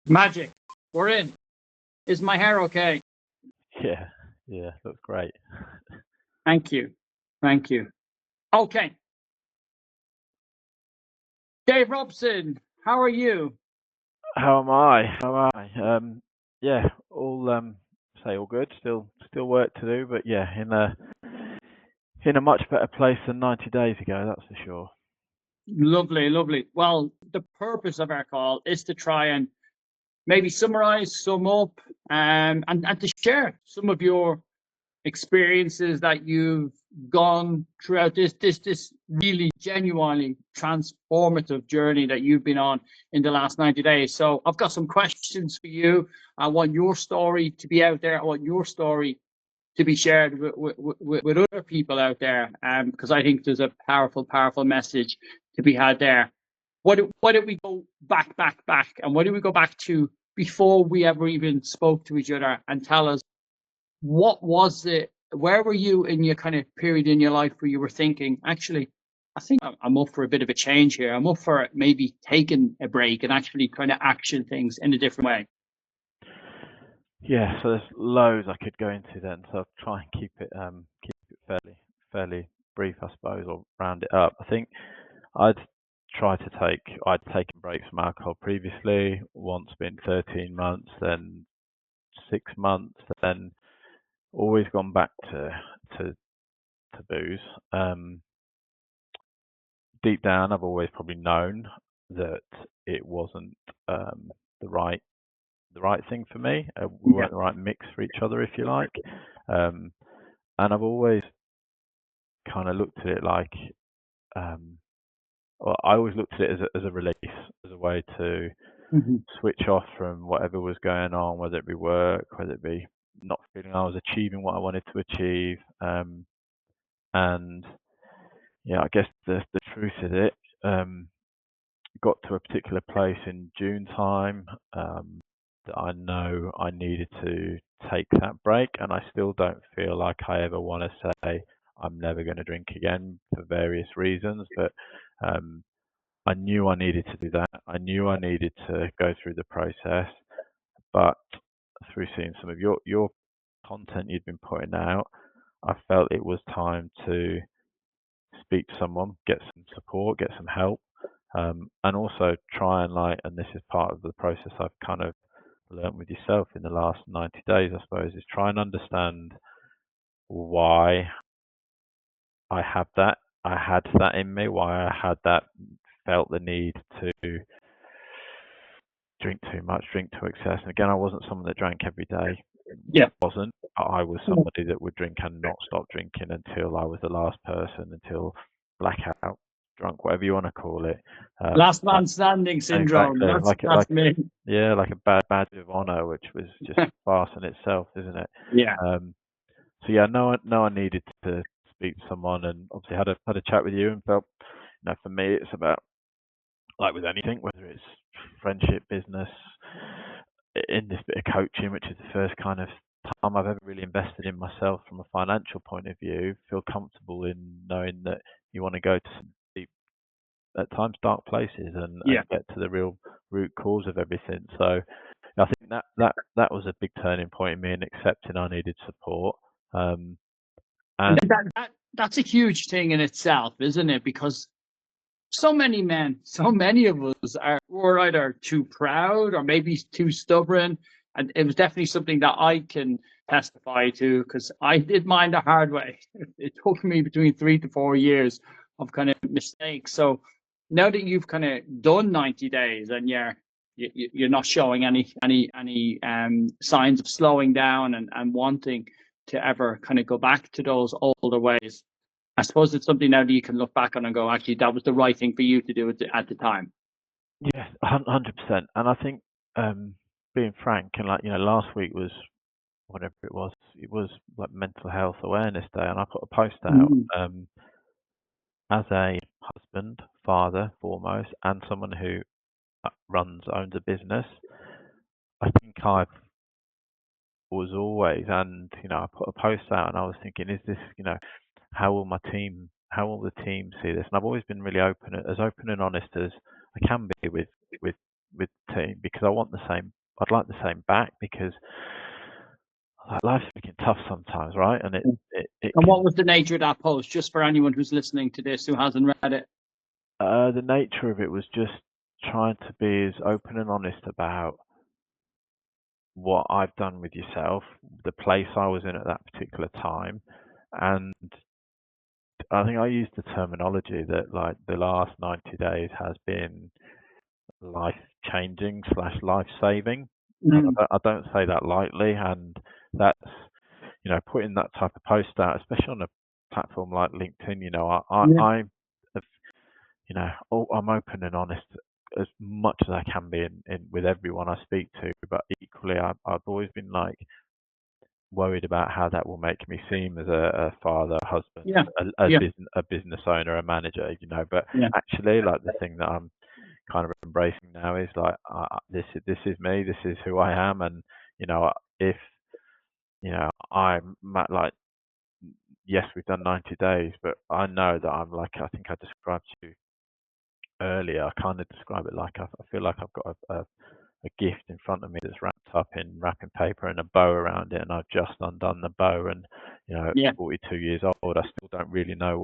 Magic. We're in. Is my hair okay? Yeah, yeah, looks great. Thank you. Thank you. Okay. Dave Robson, how are you? How am I? How am I? Yeah, all good. Still work to do, but yeah, in a much better place than 90 days ago, that's for sure. Lovely, lovely. Well, the purpose of our call is to try and maybe summarize, sum up, and to share some of your experiences that you've gone throughout this really genuinely transformative journey that you've been on in the last 90 days. So I've got some questions for you. I want your story to be out there. I want your story to be shared with other people out there, because I think there's a powerful message to be had there. Why don't we go back, and why don't we go back to before we ever even spoke to each other, and tell us what was it? Where were you in your kind of period in your life where you were thinking, actually, I think I'm up for a bit of a change here. I'm up for maybe taking a break and actually kind of action things in a different way. Yeah, so there's loads I could go into then, so I'll try and keep it fairly brief, I suppose, or round it up. I think I'd taken breaks from alcohol previously, once been 13 months, then 6 months, then always gone back to booze. Deep down, I've always probably known that it wasn't the right thing for me. We weren't the right mix for each other, if you like. And I've always kind of looked at it like, well, I always looked at it as a release, as a way to switch off from whatever was going on, whether it be work, whether it be not feeling I was achieving what I wanted to achieve. And yeah, I guess the truth is it got to a particular place in June time that I know I needed to take that break, and I still don't feel like I ever want to say I'm never going to drink again for various reasons, but I knew I needed to do that. I knew I needed to go through the process, but through seeing some of your content you'd been putting out, I felt it was time to speak to someone, get some support, get some help, and also try and this is part of the process I've kind of learned with yourself in the last 90 days, I suppose, is try and understand why I had that in me, why I had that, felt the need to drink too much, drink to excess. And again, I wasn't someone that drank every day. Yeah. Wasn't. I was somebody that would drink and not stop drinking until I was the last person, until blackout, drunk, whatever you want to call it. Last man standing syndrome. Exactly. That's me. Yeah, like a bad badge of honor, which was just farce in itself, isn't it? Yeah. So yeah, I needed to speak to someone, and obviously had a chat with you, and felt, for me, it's about, like with anything, whether it's friendship, business, in this bit of coaching, which is the first kind of time I've ever really invested in myself from a financial point of view, feel comfortable in knowing that you want to go to some deep, at times dark places, and get to the real root cause of everything. So I think that was a big turning point in me in accepting I needed support. And that's a huge thing in itself, isn't it? Because so many men, so many of us were either too proud or maybe too stubborn. And it was definitely something that I can testify to, because I did mine the hard way. It took me between 3 to 4 years of kind of mistakes. So now that you've kind of done 90 days and you're not showing any signs of slowing down and wanting to ever kind of go back to those older ways, I suppose it's something now that you can look back on and go, actually, that was the right thing for you to do at the time. Yeah, 100%. And I think, being frank, and last week was whatever it was like Mental Health Awareness Day, and I put a post out as a husband, father foremost, and someone who owns a business. I think I was always, and I put a post out, and I was thinking, is this, how will the team see this? And I've always been really open and honest as I can be with the team, because I want the same. I'd like the same back, because like, life's freaking tough sometimes, right? And And what was the nature of that post, just for anyone who's listening to this who hasn't read it? The nature of it was just trying to be as open and honest about what I've done with yourself, the place I was in at that particular time, and I think I used the terminology that like the last 90 days has been life-changing / life-saving. I don't say that lightly, and that's, you know, putting that type of post out, especially on a platform like LinkedIn. You know, I'm, you know, I'm open and honest as much as I can be in with everyone I speak to, but equally, I've always been like worried about how that will make me seem as a father, a husband, a business owner, a manager, you know. But actually, like, the thing that I'm kind of embracing now is like, this is me, this is who I am, and you know, if you know, I'm like, yes, we've done 90 days, but I know that I'm like, I think I described to you earlier, I kind of describe it like I feel like I've got a gift in front of me that's wrapped up in wrapping paper and a bow around it, and I've just undone the bow, and you know, at 42 years old, I still don't really know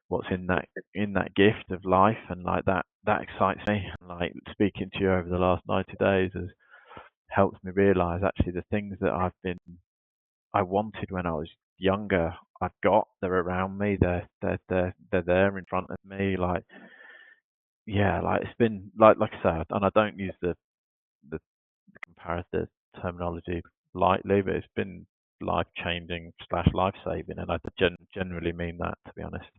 what's in that gift of life, and like that excites me. And like, speaking to you over the last 90 days has helped me realize actually the things that I wanted when I was younger, I've got, they're around me, they're there in front of me. Like, yeah, like, it's been like I said, and I don't use the comparative terminology lightly, but it's been life-changing / life-saving, and I generally mean that, to be honest.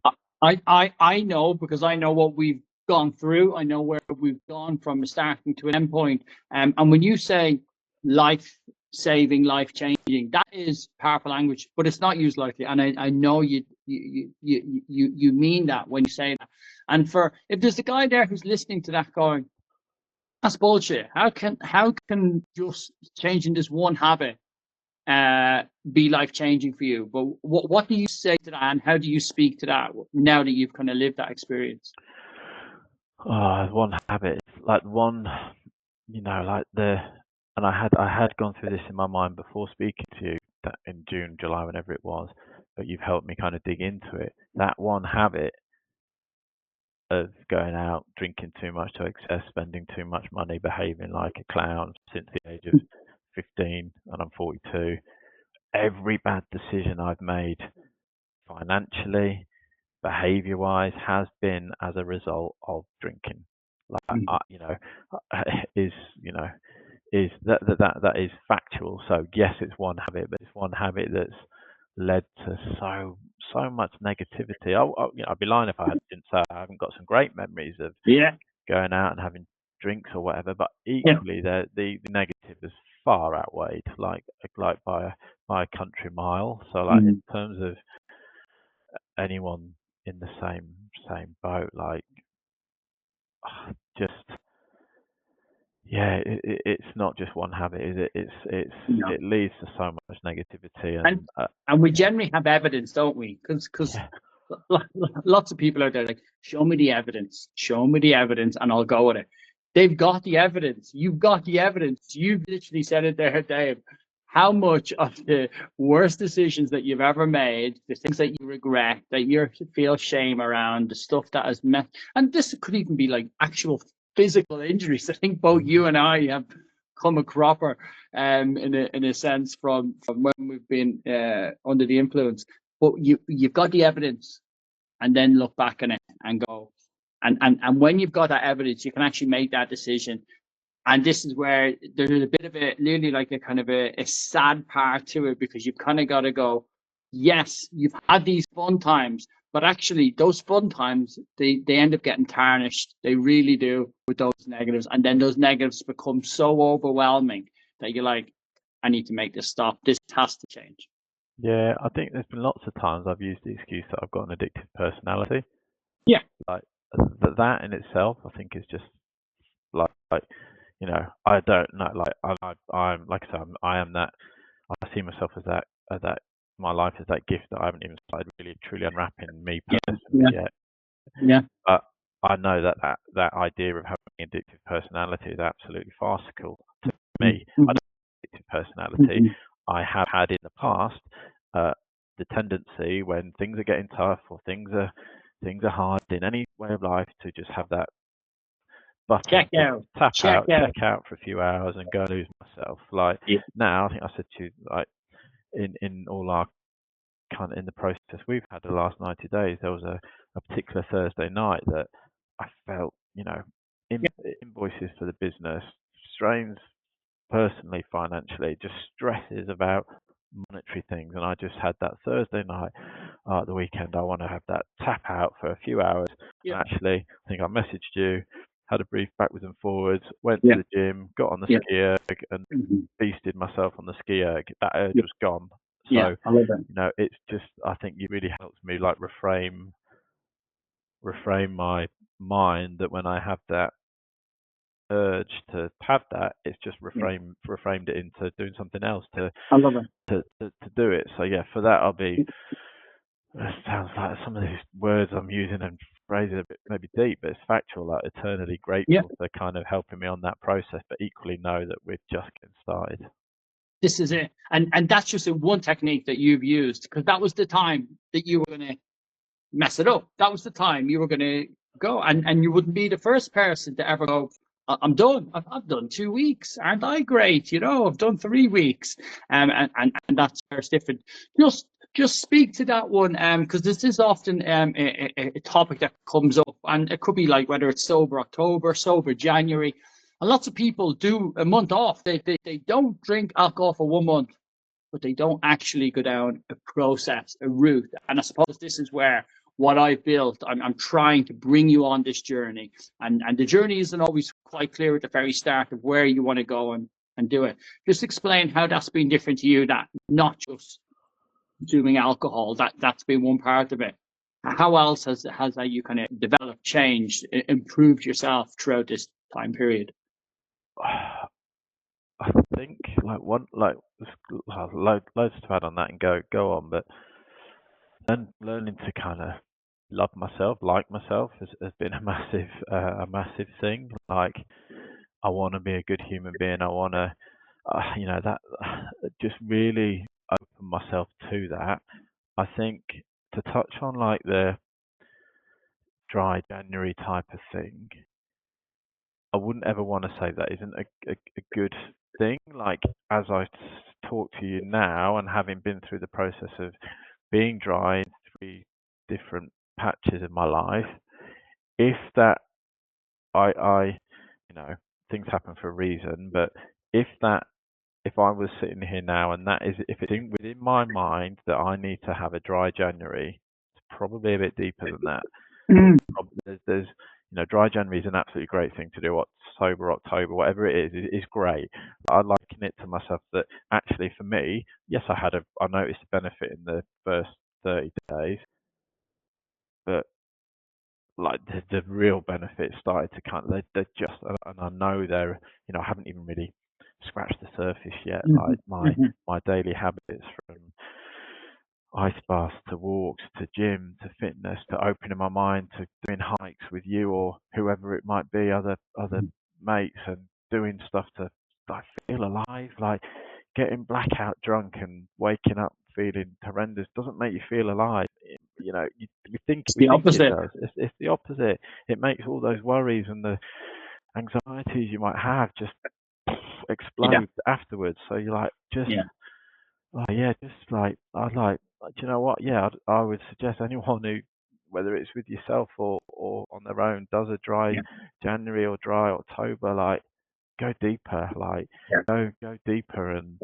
I know, because I know what we've gone through. I know where we've gone from a starting to an end point. And when you say life-saving, life-changing, that is powerful language, but it's not used lightly. And I know you mean that when you say that. And if there's a guy there who's listening to that going, that's bullshit. How can just changing this one habit be life-changing for you? But what do you say to that, and how do you speak to that now that you've kind of lived that experience? One habit, like one, you know, like and I had gone through this in my mind before speaking to you, that in June, July, whenever it was, but you've helped me kind of dig into it. That one habit of going out, drinking too much to excess, spending too much money, behaving like a clown since the age of 15, and I'm 42. Every bad decision I've made financially, behavior-wise, has been as a result of drinking. Like, you know, is that is factual. So yes, it's one habit, but it's one habit that's led to so much negativity. You know, I'd be lying if I didn't say I haven't got some great memories of going out and having drinks or whatever. But equally, the negative is far outweighed, like by a country mile. So like, in terms of anyone in the same boat, like, just it's not just one habit, is it? It leads to so much negativity, and we generally have evidence, don't we? Because lots of people out there like, show me the evidence, and I'll go with it. They've got the evidence. You've got the evidence. You've literally said it there, Dave. How much of the worst decisions that you've ever made, the things that you regret, that you feel shame around, the stuff that has met, and this could even be like actual physical injuries. I think both you and I have come a cropper, in a sense, from when we've been under the influence. But you've got the evidence, and then look back on it and go, and when you've got that evidence, you can actually make that decision. And this is where there's a bit of a, nearly like a kind of a sad part to it, because you've kind of got to go, yes, you've had these fun times, but actually those fun times, they end up getting tarnished. They really do, with those negatives. And then those negatives become so overwhelming that you're like, I need to make this stop. This has to change. Yeah, I think there's been lots of times I've used the excuse that I've got an addictive personality. Yeah. Like, that in itself, I think, is just like, you know, I don't know, like, I'm like I said, I am that. I see myself as that. My life is that gift that I haven't even started really truly unwrapping me personally yet. Yeah. But I know that idea of having addictive personality is absolutely farcical to me. I don't have addictive personality. I have had in the past the tendency when things are getting tough or things are hard in any way of life to just have that button, Check out. tap Check out, check out for a few hours and go lose myself. Like now, I think I said to you, like in all our kind of in the process we've had the last 90 days, there was a particular Thursday night that I felt, invoices for the business, strains personally, financially, just stresses about monetary things. And I just had that Thursday night at the weekend. I want to have that tap out for a few hours. And actually, I think I messaged you, had a brief backwards and forwards, went to the gym, got on the ski erg and feasted myself on the ski erg. That urge was gone. So, I love that. it's just, I think it really helps me like reframe my mind that when I have that urge to have that, it's just reframed it into doing something else to do it. So for that, I'll be. It sounds like some of these words I'm using and phrases a bit maybe deep, but it's factual. Like eternally grateful for kind of helping me on that process, but equally know that we're just getting started. This is it, and that's just one technique that you've used, because that was the time that you were going to mess it up. That was the time you were going to go, and you wouldn't be the first person to ever go, I'm done. I've done 2 weeks. Aren't I great? I've done 3 weeks. And that's very different. Just speak to that one, because this is often a topic that comes up, and it could be like whether it's sober October, sober January. And lots of people do a month off. They don't drink alcohol for 1 month, but they don't actually go down a process, a route. And I suppose this is where what I've built, I'm trying to bring you on this journey. And the journey isn't always quite clear at the very start of where you want to go and do it. Just explain how that's been different to you, that not just consuming alcohol, that's been one part of it. How else has you kind of developed, changed, improved yourself throughout this time period? I think loads to add on that and go on, but then learning to kind of love myself, like myself, has been a massive thing. Like I want to be a good human being. I want to, that just really open myself to that. I think to touch on like the dry January type of thing, I wouldn't ever want to say that isn't a good thing. Like as I talk to you now and having been through the process of being dry in 3 different patches of my life, if that I things happen for a reason, but if I was sitting here now and that is, if it's within my mind that I need to have a dry January, it's probably a bit deeper than that. There's dry January is an absolutely great thing to do. What sober October, whatever it is great. I liken it to myself that actually for me, yes, I noticed a benefit in the first 30 days, but like the real benefits started to they're just, and I know they're, I haven't even really scratched the surface yet. Like my daily habits, from ice baths to walks to gym to fitness to opening my mind to doing hikes with you or whoever it might be, other mates, and doing stuff to feel alive. Like getting blackout drunk and waking up feeling horrendous doesn't make you feel alive. We think it does. It's the opposite. It makes all those worries and the anxieties you might have just explode afterwards. So you're like, just I'd like, do you know what? Yeah, I would suggest anyone who, whether it's with yourself or on their own, does a dry January or dry October, like go deeper, go deeper, and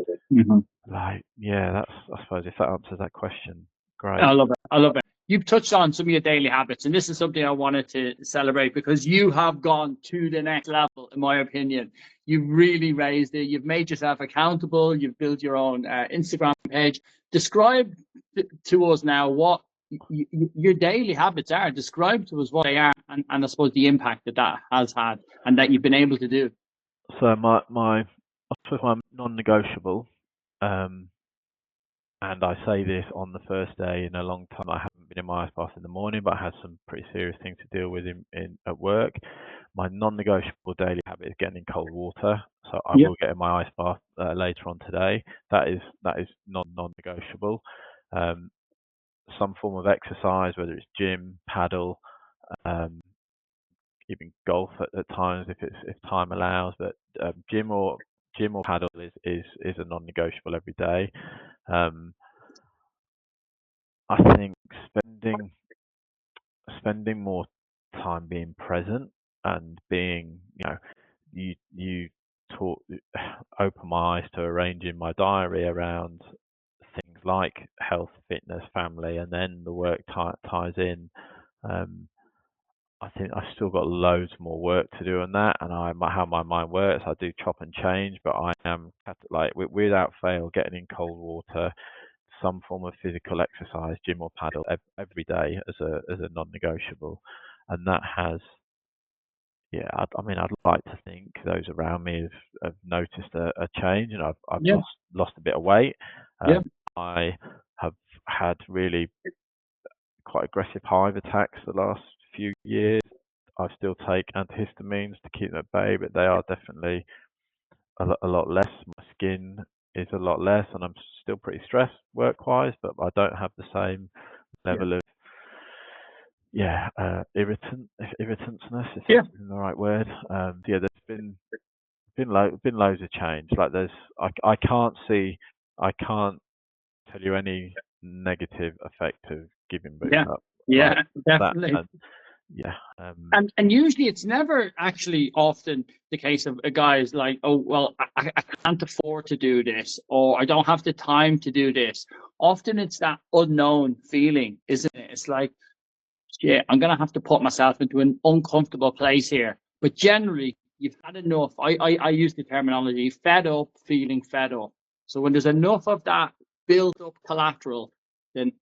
that's, I suppose, if that answers that question, great. I love it. You've touched on some of your daily habits, and this is something I wanted to celebrate, because you have gone to the next level, in my opinion. You've really raised it. You've made yourself accountable. You've built your own Instagram page. Describe to us now what your daily habits are. Describe to us what they are, and I suppose the impact that has had and that you've been able to do. So my non-negotiable, and I say this on the first day in a long time, I haven't been in my ice bath in the morning, but I had some pretty serious things to deal with at work. My non-negotiable daily habit is getting in cold water, so I will get in my ice bath later on today. That is non-negotiable. Some form of exercise, whether it's gym, paddle, even golf at times if time allows. But gym or paddle is a non-negotiable every day. I think spending more time being present and being, you open my eyes to arranging my diary around things like health, fitness, family, and then the work ties in. I think I've still got loads more work to do on that, and how my mind works, I do chop and change, but I am like without fail getting in cold water, some form of physical exercise, gym or paddle every day as a non-negotiable, and that has, I mean, I'd like to think those around me have noticed a change, and I've lost a bit of weight. I have had really quite aggressive hive attacks the last few years. I still take antihistamines to keep them at bay, but they are definitely a lot less. My skin is a lot less, and I'm still pretty stressed work-wise, but I don't have the same level of irritanceness, if that's the right word. There's been loads of change. Like I can't tell you any negative effect of giving boots up. Definitely. And usually it's never actually often the case of a guy is like, oh, well, I can't afford to do this, or I don't have the time to do this. Often it's that unknown feeling, isn't it? It's like, I'm going to have to put myself into an uncomfortable place here. But generally, you've had enough. I use the terminology fed up, feeling fed up. So when there's enough of that built up collateral, then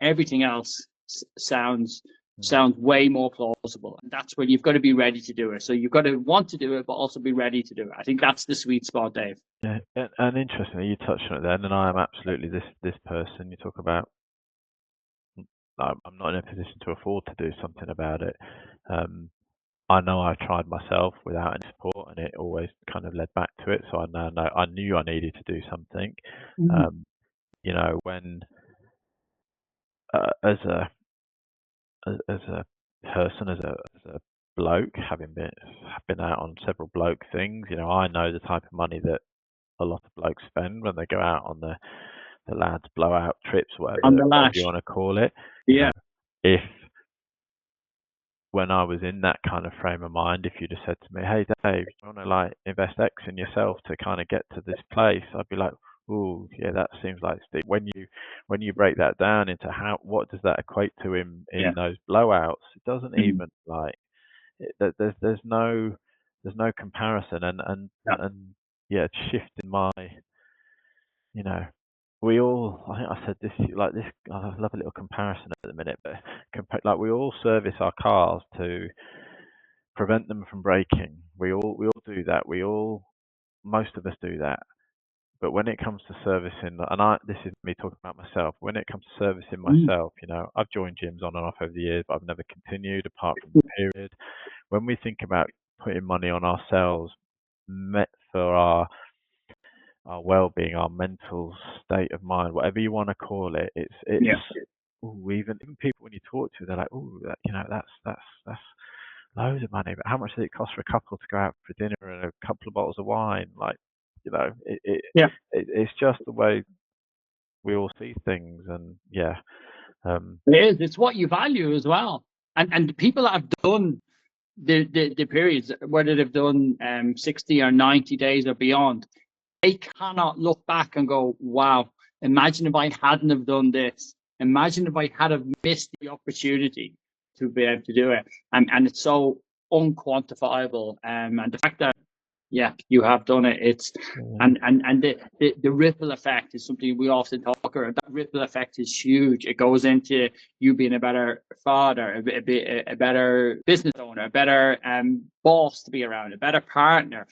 everything else sounds way more plausible. And that's when you've got to be ready to do it. So you've got to want to do it, but also be ready to do it. I think that's the sweet spot, Dave. Yeah, and interestingly, you touched on it then, and I am absolutely this person. You talk about, I'm not in a position to afford to do something about it. I know I tried myself without any support, and it always kind of led back to it. So I now know I knew I needed to do something. When as a person, as a bloke, having been out on several bloke things, I know the type of money that a lot of blokes spend when they go out on the lads blowout trips, whatever you want to call it. If when I was in that kind of frame of mind, if you'd have said to me, "Hey Dave, you want to invest X in yourself to kind of get to this place?" I'd be like, "Ooh, yeah, that seems like steep." When you break that down into what does that equate to in those blowouts, it doesn't even there's no comparison, and shift in my, we all, I think I said this, I love a little comparison at the minute, but we all service our cars to prevent them from breaking. We all do that. Most of us do that. But when it comes to servicing, and this is me talking about myself, when it comes to servicing myself, I've joined gyms on and off over the years, but I've never continued apart from the period. When we think about putting money on ourselves for our well-being, our mental state of mind, whatever you want to call it, even people when you talk to, they're like, "Oh, that's loads of money." But how much does it cost for a couple to go out for dinner and a couple of bottles of wine? It's just the way we all see things, and it is. It's what you value as well. And the people that have done the periods, whether they've done 60 or 90 days or beyond, they cannot look back and go, "Wow, imagine if I hadn't have done this. Imagine if I had have missed the opportunity to be able to do it." And it's so unquantifiable. And the fact that you have done it. It's and the ripple effect is something we often talk about. That ripple effect is huge. It goes into you being a better father, a better business owner, a better boss to be around, a better partner.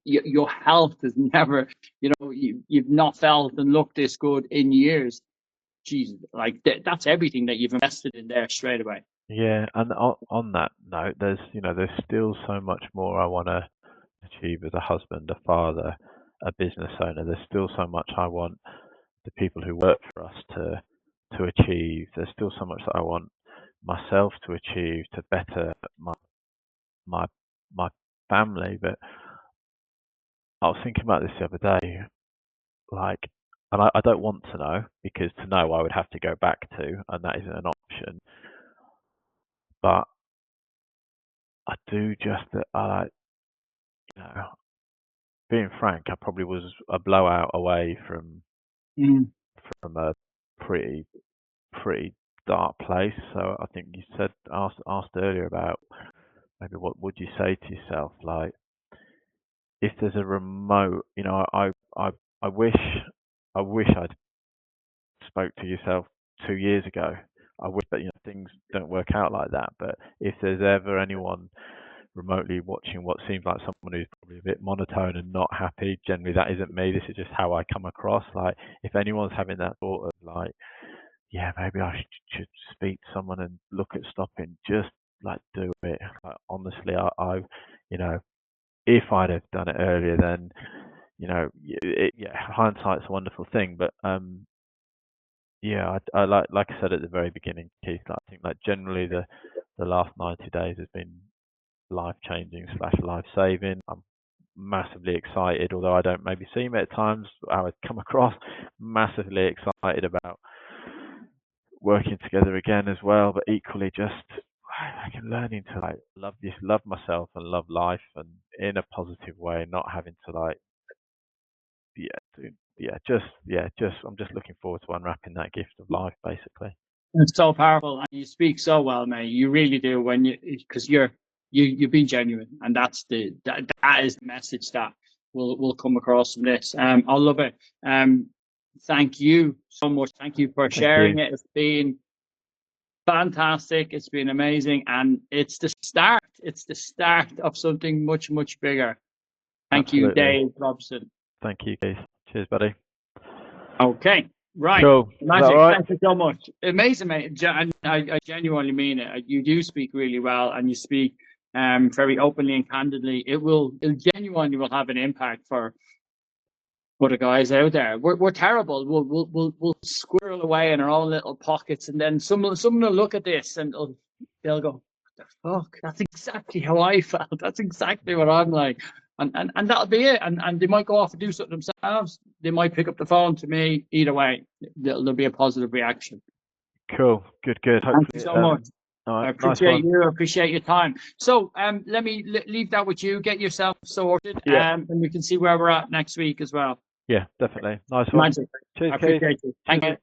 Your health is never, you've not felt and looked this good in years. Jesus, like that's everything that you've invested in there straight away. Yeah, and on that note, there's still so much more I want to achieve as a husband, a father, a business owner. There's still so much I want the people who work for us to achieve. There's still so much that I want myself to achieve to better my family. But I was thinking about this the other day, like, and I don't want to know, because to know I would have to go back to, and that isn't an option. But I do just that being frank, I probably was a blowout away from a pretty dark place. So I think you asked earlier about maybe what would you say to yourself, like, if there's a remote, I wish I'd spoke to yourself 2 years ago. I wish that things don't work out like that. But if there's ever anyone remotely watching what seems like someone who's probably a bit monotone and not happy, generally that isn't me. This is just how I come across. Like, if anyone's having that thought of like, yeah, maybe I should speak to someone and look at stopping, just like do it. Like, honestly, I if I'd have done it earlier, then hindsight's a wonderful thing. But I like I said at the very beginning, Keith, I think like generally the last 90 days has been life-changing / life-saving. I'm massively excited, although I don't maybe seem it at times, how I come across, massively excited about working together again as well, but equally just learning to like love myself and love life, and in a positive way, not having to like I'm just looking forward to unwrapping that gift of life, basically. It's so powerful, and you speak so well, mate. You really do, because you're being genuine, and that is the message that will come across from this. I love it. Thank you so much. Thank you for sharing it. It's been fantastic. It's been amazing, and it's the start. It's the start of something much, much bigger. Thank you, Dave Robson. Thank you, Keith. Cheers, buddy. Okay. Right. Cool. Magic. Right? Thank you so much. Amazing, mate. And I genuinely mean it. You do speak really well, and you speak very openly and candidly. It genuinely will have an impact for the guys out there. We're terrible. We'll squirrel away in our own little pockets, and then someone will look at this and they'll go, "What the fuck? That's exactly how I felt. That's exactly what I'm like." And that'll be it. And they might go off and do something themselves. They might pick up the phone to me. Either way, there'll be a positive reaction. Cool. Good. Thank you so much. Right, I appreciate you. I appreciate your time. So let me leave that with you. Get yourself sorted, and we can see where we're at next week as well. Yeah, definitely. Nice one. Magic. Cheers, I appreciate you. Thank you.